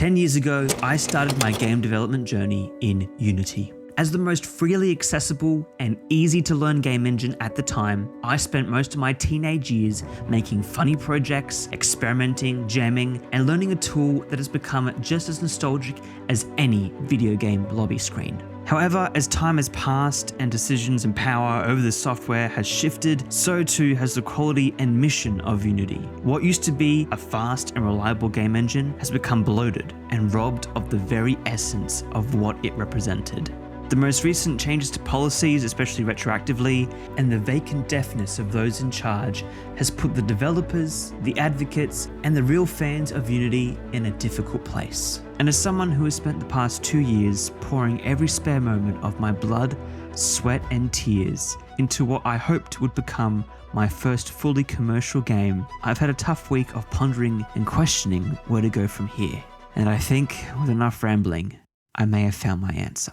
10 years ago, I started my game development journey in Unity. As the most freely accessible and easy to learn game engine at the time, I spent most of my teenage years making funny projects, experimenting, jamming, and learning a tool that has become just as nostalgic as any video game lobby screen. However, as time has passed and decisions and power over the software has shifted, so too has the quality and mission of Unity. What used to be a fast and reliable game engine has become bloated and robbed of the very essence of what it represented. The most recent changes to policies, especially retroactively, and the vacant deafness of those in charge has put the developers, the advocates, and the real fans of Unity in a difficult place. And as someone who has spent the past 2 years pouring every spare moment of my blood, sweat, and tears into what I hoped would become my first fully commercial game, I've had a tough week of pondering and questioning where to go from here. And I think, with enough rambling, I may have found my answer.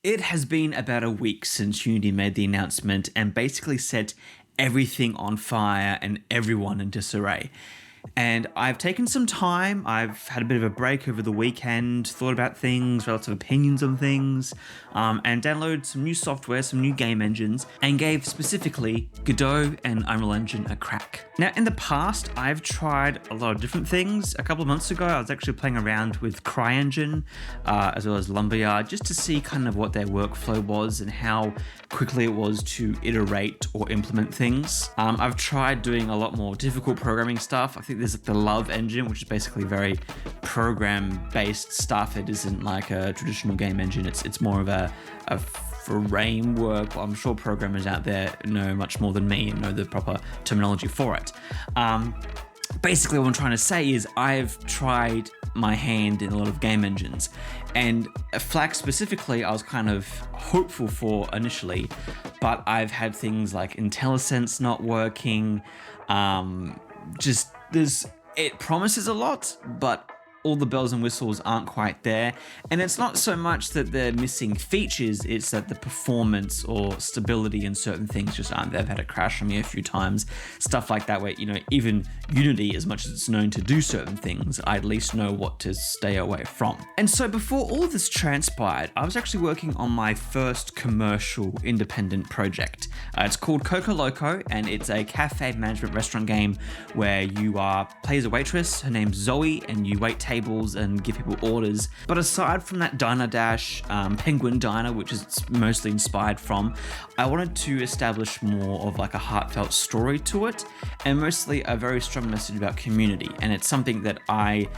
It has been about a week since Unity made the announcement and basically set everything on fire and everyone in disarray. And I've taken some time, I've had a bit of a break over the weekend, thought about things, relative opinions on things, and downloaded some new software, some new game engines, and gave specifically Godot and Unreal Engine a crack. Now, in the past, I've tried a lot of different things. A couple of months ago, I was actually playing around with CryEngine, as well as Lumberyard, just to see kind of what their workflow was and how quickly it was to iterate or implement things. I've tried doing a lot more difficult programming stuff. I think there's the Love engine, which is basically very program-based stuff. It isn't like a traditional game engine. It's more of a framework. I'm sure programmers out there know much more than me and know the proper terminology for it. Basically, what I'm trying to say is I've tried my hand in a lot of game engines, and Flack specifically I was kind of hopeful for initially, but I've had things like IntelliSense not working. It promises a lot, but all the bells and whistles aren't quite there. And it's not so much that they're missing features, it's that the performance or stability in certain things just aren't there. I've had it crash on me a few times, stuff like that, where, even Unity, as much as it's known to do certain things, I at least know what to stay away from. And so before all of this transpired, I was actually working on my first commercial independent project. It's called Coco Loco, and it's a cafe management restaurant game where you play as a waitress. Her name's Zoe, and you wait tables and give people orders. But aside from that Diner Dash, Penguin Diner, which is mostly inspired from, I wanted to establish more of like a heartfelt story to it, and mostly a very strong message about community. And it's something that I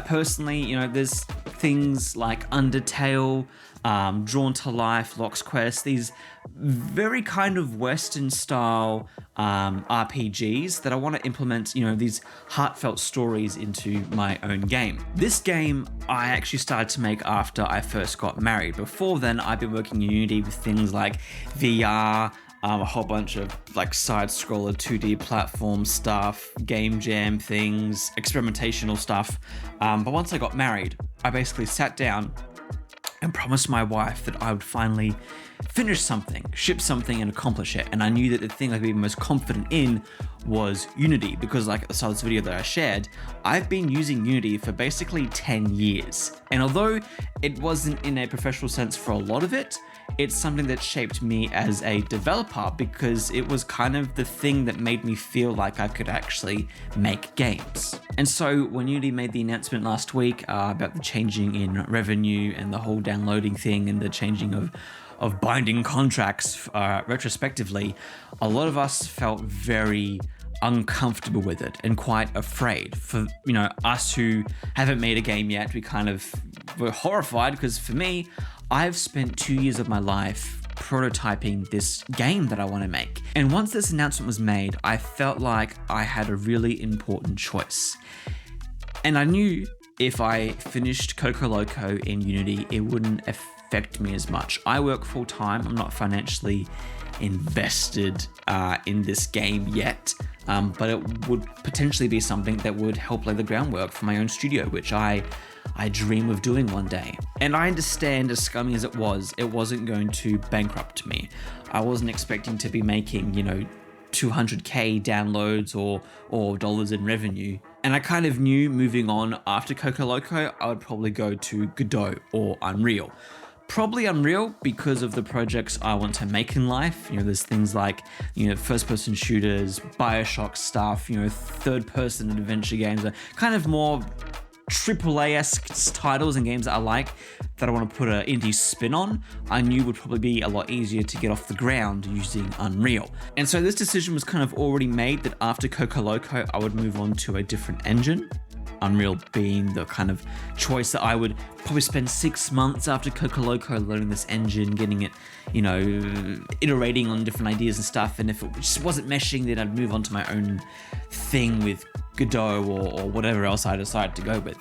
personally, there's things like Undertale, Drawn to Life, Lock's Quest, these very kind of Western style RPGs that I want to implement, these heartfelt stories into my own game. This game I actually started to make after I first got married. Before then, I've been working in Unity with things like VR, a whole bunch of like side-scroller 2D platform stuff, game jam things, experimentational stuff. But once I got married, I basically sat down and promised my wife that I would finally finish something, ship something, and accomplish it. And I knew that the thing I'd be most confident in was Unity, because like at the start of this video that I shared, I've been using Unity for basically 10 years. And although it wasn't in a professional sense for a lot of it, it's something that shaped me as a developer, because it was kind of the thing that made me feel like I could actually make games. And so when Unity made the announcement last week about the changing in revenue and the whole downloading thing and the changing of binding contracts retrospectively, a lot of us felt very uncomfortable with it and quite afraid. For us who haven't made a game yet, we kind of were horrified, because for me, I've spent 2 years of my life prototyping this game that I want to make. And once this announcement was made, I felt like I had a really important choice. And I knew if I finished Coco Loco in Unity, it wouldn't affect me as much. I work full time. I'm not financially invested in this game yet, but it would potentially be something that would help lay the groundwork for my own studio, which I dream of doing one day. And I understand, as scummy as it wasn't going to bankrupt me. I wasn't expecting to be making, 200k downloads or dollars in revenue. And And I kind of knew moving on after Coco Loco, I would probably go to Godot or Unreal. Probably Unreal because of the projects I want to make in life. There's things like, first-person shooters, Bioshock stuff, third-person adventure games, kind of more AAA-esque titles and games that I like that I want to put an indie spin on. I knew would probably be a lot easier to get off the ground using Unreal. And so this decision was kind of already made that after Coco Loco, I would move on to a different engine. Unreal being the kind of choice that I would probably spend 6 months after Coco Loco learning this engine, getting it, iterating on different ideas and stuff. And if it just wasn't meshing, then I'd move on to my own thing with Godot or whatever else I decided to go with.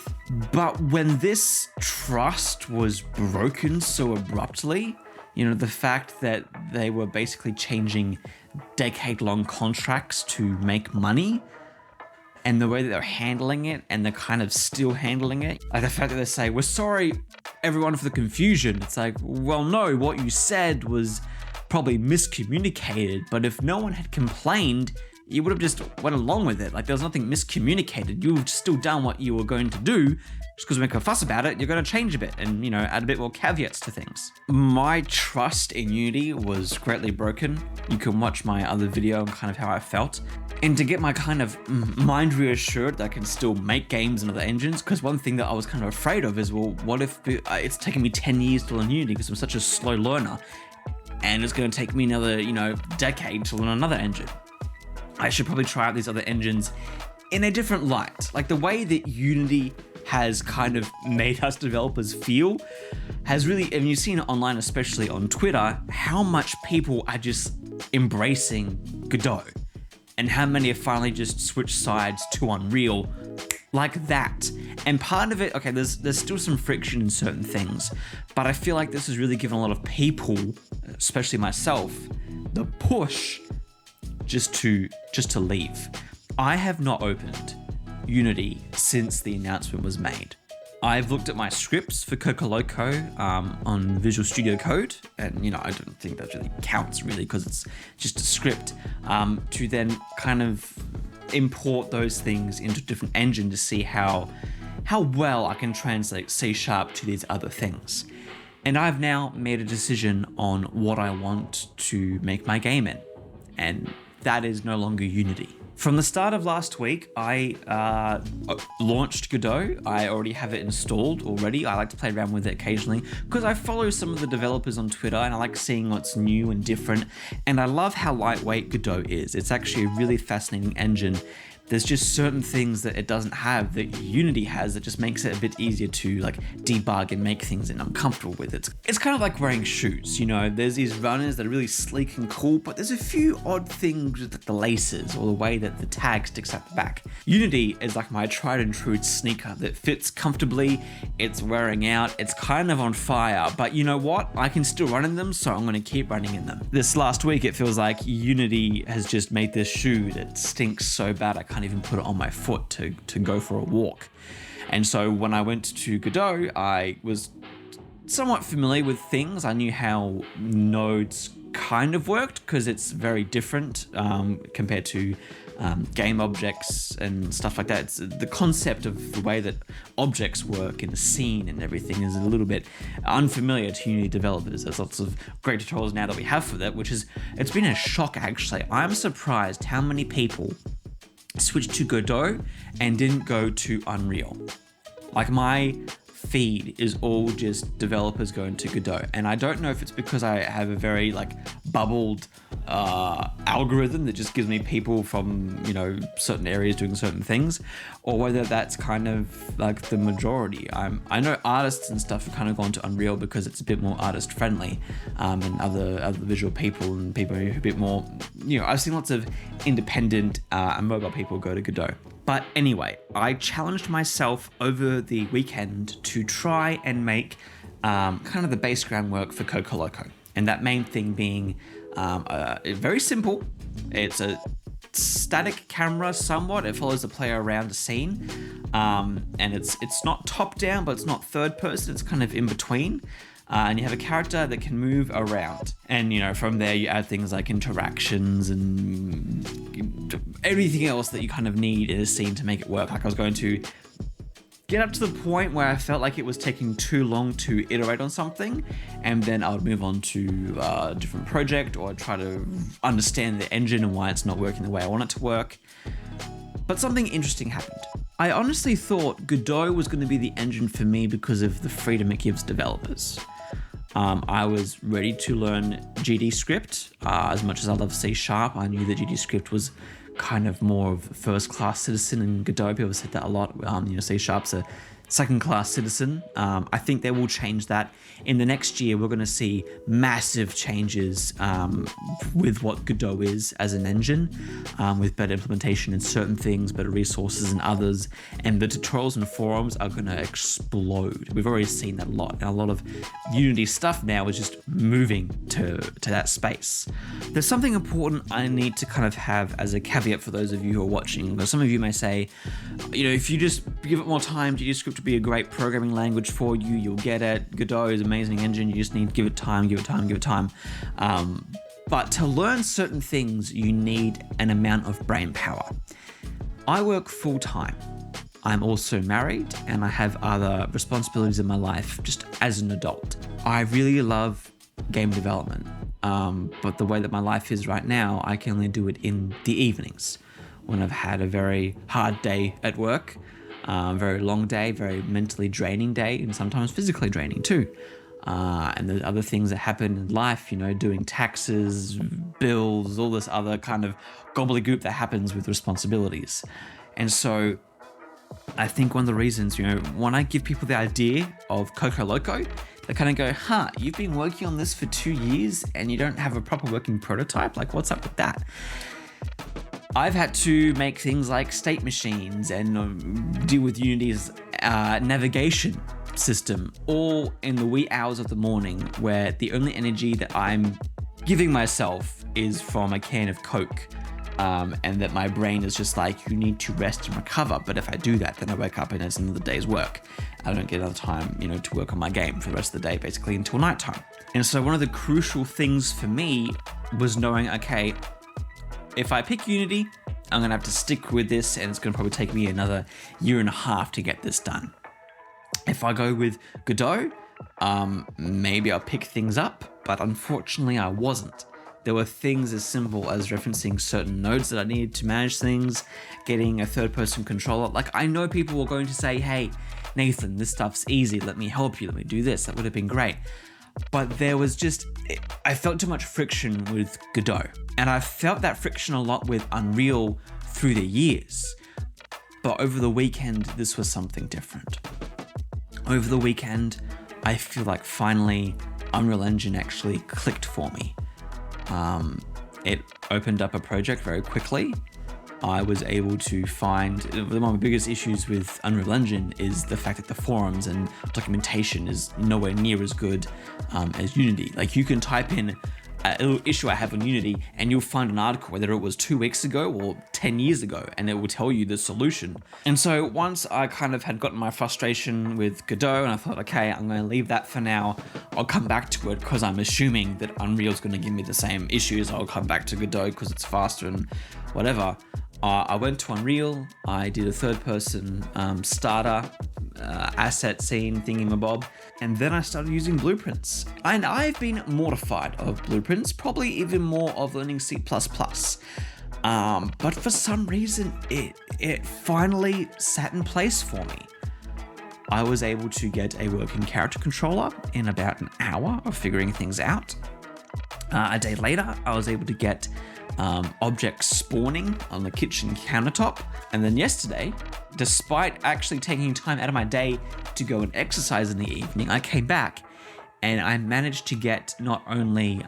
But when this trust was broken so abruptly, the fact that they were basically changing decade-long contracts to make money, and the way that they're handling it, and they're kind of still handling it. Like the fact that they say, we're sorry, everyone, for the confusion. It's like, well, no, what you said was probably miscommunicated, but if no one had complained, you would have just went along with it. Like there was nothing miscommunicated. You've still done what you were going to do. Just because we make a fuss about it, you're going to change a bit and, add a bit more caveats to things. My trust in Unity was greatly broken. You can watch my other video on kind of how I felt. And to get my kind of mind reassured that I can still make games in other engines, because one thing that I was kind of afraid of is, well, what if it's taken me 10 years to learn Unity because I'm such a slow learner, and it's going to take me another, decade to learn another engine. I should probably try out these other engines in a different light. Like the way that Unity has kind of made us developers feel has really, and you've seen it online, especially on Twitter, how much people are just embracing Godot and how many have finally just switched sides to Unreal like that. And part of it, okay, there's still some friction in certain things, but I feel like this has really given a lot of people, especially myself, the push just to leave. I have not opened Unity since the announcement was made. I've looked at my scripts for Coco Loco on Visual Studio Code, and I don't think that really counts really because it's just a script, to then kind of import those things into a different engine to see how well I can translate C# to these other things. And I've now made a decision on what I want to make my game in, and that is no longer Unity. From the start of last week, I launched Godot. I already have it installed already. I like to play around with it occasionally because I follow some of the developers on Twitter and I like seeing what's new and different. And I love how lightweight Godot is. It's actually a really fascinating engine. There's just certain things that it doesn't have that Unity has that just makes it a bit easier to like debug and make things, and I'm comfortable with it. It's kind of like wearing shoes, there's these runners that are really sleek and cool, but there's a few odd things with the laces or the way that the tag sticks out the back. Unity is like my tried and true sneaker that fits comfortably, it's wearing out, it's kind of on fire, but you know what? I can still run in them, so I'm gonna keep running in them. This last week, it feels like Unity has just made this shoe that stinks so bad I can't even put it on my foot to go for a walk. And so when I went to Godot, I was somewhat familiar with things. I knew how nodes kind of worked because it's very different compared to game objects and stuff like that. It's the concept of the way that objects work in the scene and everything is a little bit unfamiliar to Unity developers. There's lots of great tutorials now that we have for that, it's been a shock actually. I'm surprised how many people switched to Godot and didn't go to Unreal. Like my feed is all just developers going to Godot, and I don't know if it's because I have a very bubbled algorithm that just gives me people from certain areas doing certain things, or whether that's kind of like the majority. I know artists and stuff have kind of gone to Unreal because it's a bit more artist friendly, and other visual people and people who are a bit more, I've seen lots of independent and mobile people go to Godot. But anyway, I challenged myself over the weekend to try and make kind of the base groundwork for Coco Loco. And that main thing being very simple. It's a static camera somewhat. It follows the player around the scene. And it's not top down, but it's not third person. It's kind of in between. And you have a character that can move around. And, from there you add things like interactions and everything else that you kind of need in a scene to make it work. Like I was going to get up to the point where I felt like it was taking too long to iterate on something, and then I would move on to a different project, or I'd try to understand the engine and why it's not working the way I want it to work. But something interesting happened. I honestly thought Godot was going to be the engine for me because of the freedom it gives developers. I was ready to learn GD script. As much as I love C#, I knew that GD script was kind of more of a first-class citizen, and Godot, people said that a lot. C#'s a second-class citizen. I think they will change that. In the next year, we're going to see massive changes with what Godot is as an engine, with better implementation in certain things, better resources in others, and the tutorials and forums are going to explode. We've already seen that a lot, and a lot of Unity stuff now is just moving to that space. There's something important I need to kind of have as a caveat for those of you who are watching, because some of you may say, if you just give it more time, GDScript to be a great programming language for you, you'll get it. Godot is an amazing engine, you just need to give it time. But to learn certain things, you need an amount of brain power. I work full time. I'm also married, and I have other responsibilities in my life just as an adult. I really love game development, but the way that my life is right now, I can only do it in the evenings when I've had a very hard day at work. Very long day, very mentally draining day, and sometimes physically draining too. And there's other things that happen in life, doing taxes, bills, all this other kind of gobbledygook that happens with responsibilities. And so I think one of the reasons, when I give people the idea of Coco Loco, they kind of go, you've been working on this for 2 years and you don't have a proper working prototype? Like, what's up with that? I've had to make things like state machines and deal with Unity's navigation system all in the wee hours of the morning, where the only energy that I'm giving myself is from a can of Coke, and that my brain is just like, you need to rest and recover. But if I do that, then I wake up and it's another day's work. I don't get another time, to work on my game for the rest of the day, basically until nighttime. And so one of the crucial things for me was knowing, okay, if I pick Unity, I'm going to have to stick with this, and it's going to probably take me another 1.5 years to get this done. If I go with Godot, maybe I'll pick things up, but unfortunately I wasn't. There were things as simple as referencing certain nodes that I needed to manage things, getting a third-person controller. Like, I know people were going to say, hey, Nathan, this stuff's easy, let me help you, let me do this. That would have been great. But there was I felt too much friction with Godot. And I felt that friction a lot with Unreal through the years. But over the weekend, this was something different. Over the weekend, I feel like finally Unreal Engine actually clicked for me. It opened up a project very quickly. I was able to find, one of my biggest issues with Unreal Engine is the fact that the forums and documentation is nowhere near as good as Unity. Like, you can type in a little issue I have on Unity and you'll find an article, whether it was 2 weeks ago or 10 years ago, and it will tell you the solution. And so once I kind of had gotten my frustration with Godot, and I thought, okay, I'm going to leave that for now. I'll come back to it because I'm assuming that Unreal's going to give me the same issues. I'll come back to Godot because it's faster and whatever. I went to Unreal, I did a third-person starter asset scene thingamabob, and then I started using blueprints. And I've been mortified of blueprints, probably even more of learning C++. But for some reason, it finally sat in place for me. I was able to get a working character controller in about an hour of figuring things out. A day later, I was able to get objects spawning on the kitchen countertop. And then yesterday, despite actually taking time out of my day to go and exercise in the evening, I came back and I managed to get not only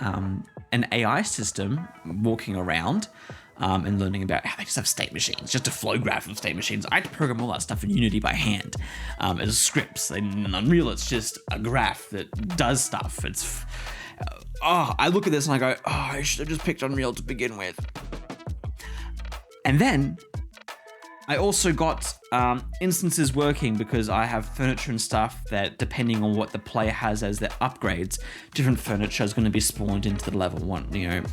an AI system walking around and learning about how they just have state machines, just a flow graph of state machines. I had to program all that stuff in Unity by hand as scripts. In Unreal, it's just a graph that does stuff. I look at this and I go, I should have just picked Unreal to begin with. And then I also got instances working because I have furniture and stuff that, depending on what the player has as their upgrades, different furniture is going to be spawned into the level 1,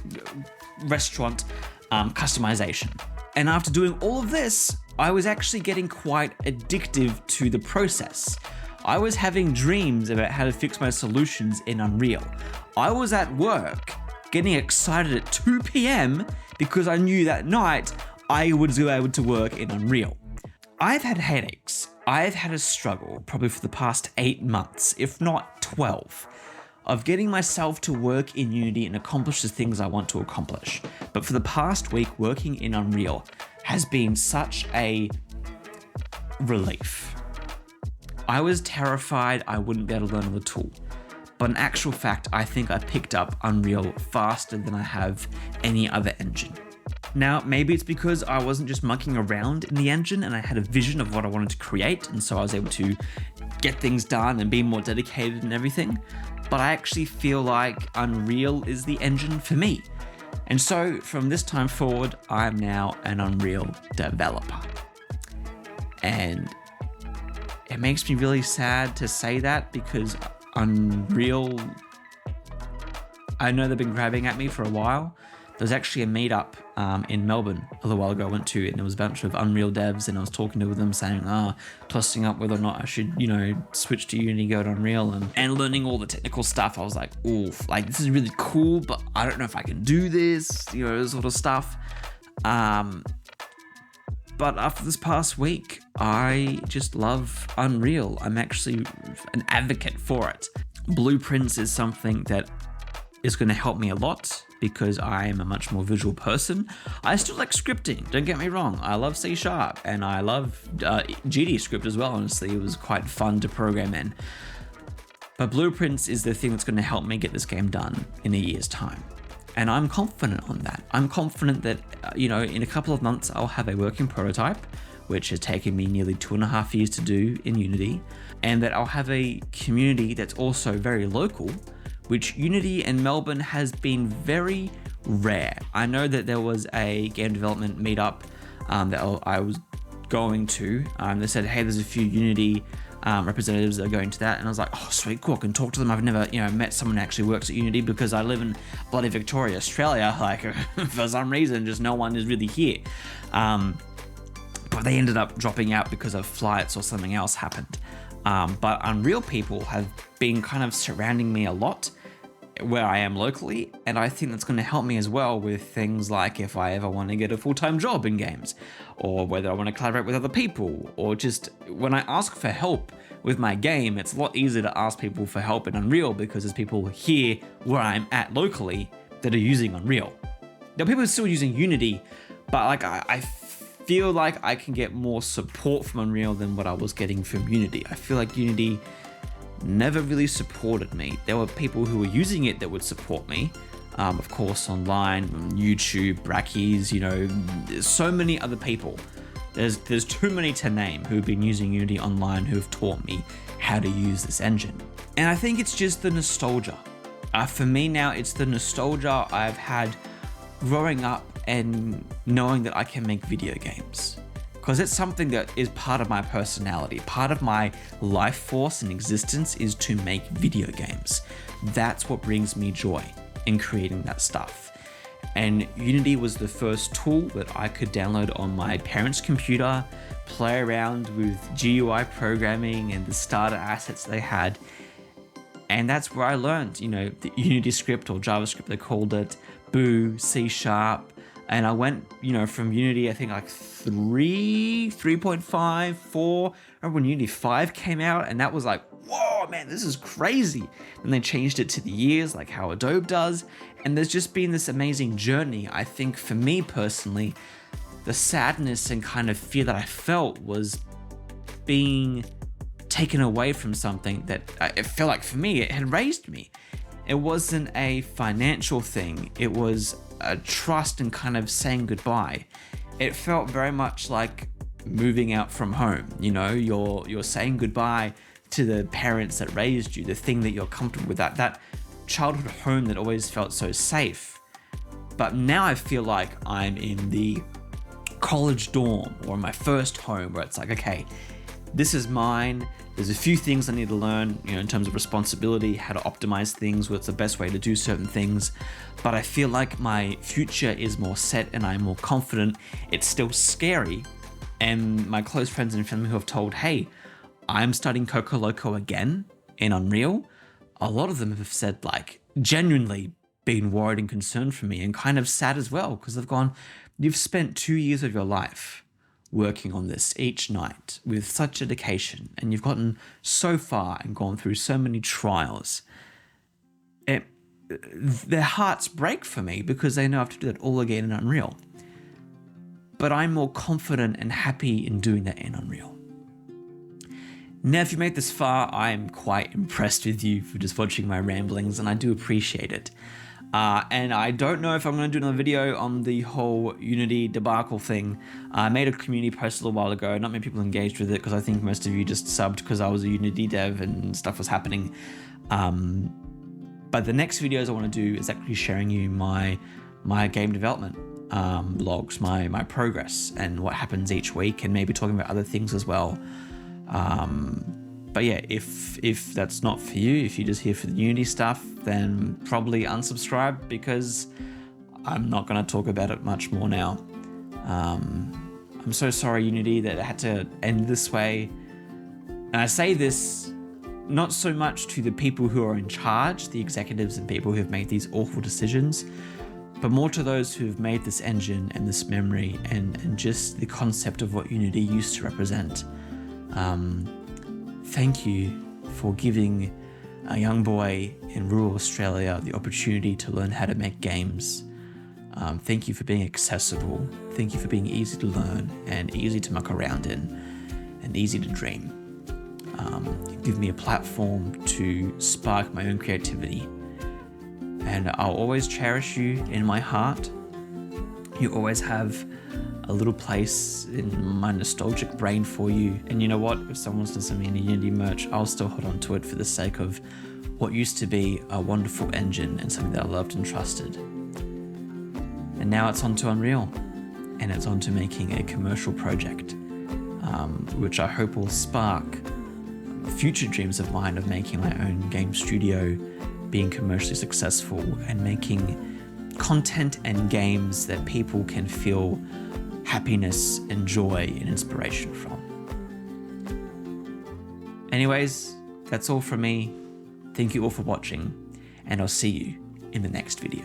restaurant customization. And after doing all of this, I was actually getting quite addictive to the process. I was having dreams about how to fix my solutions in Unreal. I was at work getting excited at 2 p.m. because I knew that night I would be able to work in Unreal. I've had headaches. I've had a struggle probably for the past 8 months, if not 12, of getting myself to work in Unity and accomplish the things I want to accomplish. But for the past week, working in Unreal has been such a relief. I was terrified I wouldn't be able to learn the tool. But in actual fact, I think I picked up Unreal faster than I have any other engine. Now, maybe it's because I wasn't just mucking around in the engine and I had a vision of what I wanted to create, and so I was able to get things done and be more dedicated and everything. But I actually feel like Unreal is the engine for me. And so from this time forward, I'm now an Unreal developer. And it makes me really sad to say that, because Unreal, I know they've been grabbing at me for a while. There's actually a meetup in Melbourne a little while ago I went to, and there was a bunch of Unreal devs, and I was talking to them saying, tossing up whether or not I should, switch to Unity, go to Unreal, and learning all the technical stuff. I was like, oof, like this is really cool, but I don't know if I can do this, sort of stuff. But after this past week, I just love Unreal. I'm actually an advocate for it. Blueprints is something that is going to help me a lot because I am a much more visual person. I still like scripting, don't get me wrong. I love C# and I love GDScript as well. Honestly, it was quite fun to program in. But Blueprints is the thing that's going to help me get this game done in a year's time. And I'm confident on that. I'm confident that, in a couple of months, I'll have a working prototype, which has taken me nearly 2.5 years to do in Unity, and that I'll have a community that's also very local, which Unity in Melbourne has been very rare. I know that there was a game development meetup that I was going to. They said, hey, there's a few Unity representatives that are going to that, and I was like, oh sweet, cool, I can talk to them. I've never met someone who actually works at Unity because I live in bloody Victoria, Australia. Like for some reason just no one is really here, but they ended up dropping out because of flights or something else happened. But Unreal people have been kind of surrounding me a lot where I am locally, and I think that's going to help me as well with things like if I ever want to get a full-time job in games, or whether I want to collaborate with other people, or just when I ask for help with my game, it's a lot easier to ask people for help in Unreal because there's people here where I'm at locally that are using Unreal. Now, people are still using Unity, but I feel like I can get more support from Unreal than what I was getting from Unity. I feel like Unity never really supported me. There were people who were using it that would support me, of course, online, on YouTube, Brackies, there's so many other people. There's too many to name who have been using Unity online who have taught me how to use this engine. And I think it's just the nostalgia. For me now, it's the nostalgia I've had growing up and knowing that I can make video games. Because it's something that is part of my personality. Part of my life force and existence is to make video games. That's what brings me joy in creating that stuff. And Unity was the first tool that I could download on my parents' computer, play around with GUI programming and the starter assets they had. And that's where I learned, the Unity script, or JavaScript they called it, Boo, C#. And I went, from Unity, I think like 3.5, 4. I remember when Unity 5 came out, and that was like, whoa, man, this is crazy. And they changed it to the years, like how Adobe does. And there's just been this amazing journey. I think for me personally, the sadness and kind of fear that I felt was being taken away from something that it felt like for me, it had raised me. It wasn't a financial thing. It was a trust and kind of saying goodbye. It felt very much like moving out from home. You're saying goodbye to the parents that raised you, the thing that you're comfortable with, that childhood home that always felt so safe. But now I feel like I'm in the college dorm or in my first home where it's like, okay, this is mine. There's a few things I need to learn, in terms of responsibility, how to optimize things, what's the best way to do certain things. But I feel like my future is more set and I'm more confident. It's still scary. And my close friends and family who have told, hey, I'm starting Coco Loco again in Unreal. A lot of them have said, like, genuinely been worried and concerned for me and kind of sad as well, because they've gone, you've spent 2 years of your life working on this each night with such dedication, and you've gotten so far and gone through so many trials. Their hearts break for me because they know I have to do that all again in Unreal. But I'm more confident and happy in doing that in Unreal. Now, if you made this far, I'm quite impressed with you for just watching my ramblings, and I do appreciate it. And I don't know if I'm going to do another video on the whole Unity debacle thing. I made a community post a little while ago. Not many people engaged with it because I think most of you just subbed because I was a Unity dev and stuff was happening. But the next videos I want to do is actually sharing you my game development logs, my progress and what happens each week, and maybe talking about other things as well. But yeah, if that's not for you, if you're just here for the Unity stuff, then probably unsubscribe because I'm not going to talk about it much more now. I'm so sorry, Unity, that it had to end this way. And I say this not so much to the people who are in charge, the executives and people who have made these awful decisions, but more to those who have made this engine and this memory and just the concept of what Unity used to represent. Thank you for giving a young boy in rural Australia the opportunity to learn how to make games. Thank you for being accessible. Thank you for being easy to learn and easy to muck around in and easy to dream. You give me a platform to spark my own creativity. And I'll always cherish you in my heart. You always have a little place in my nostalgic brain for you. And you know what? If someone wants to send me any Unity merch, I'll still hold on to it for the sake of what used to be a wonderful engine and something that I loved and trusted. And now it's on to Unreal, and it's on to making a commercial project, which I hope will spark future dreams of mine of making my own game studio, being commercially successful, and making content and games that people can feel happiness and joy and inspiration from. Anyways, that's all from me. Thank you all for watching, and I'll see you in the next video.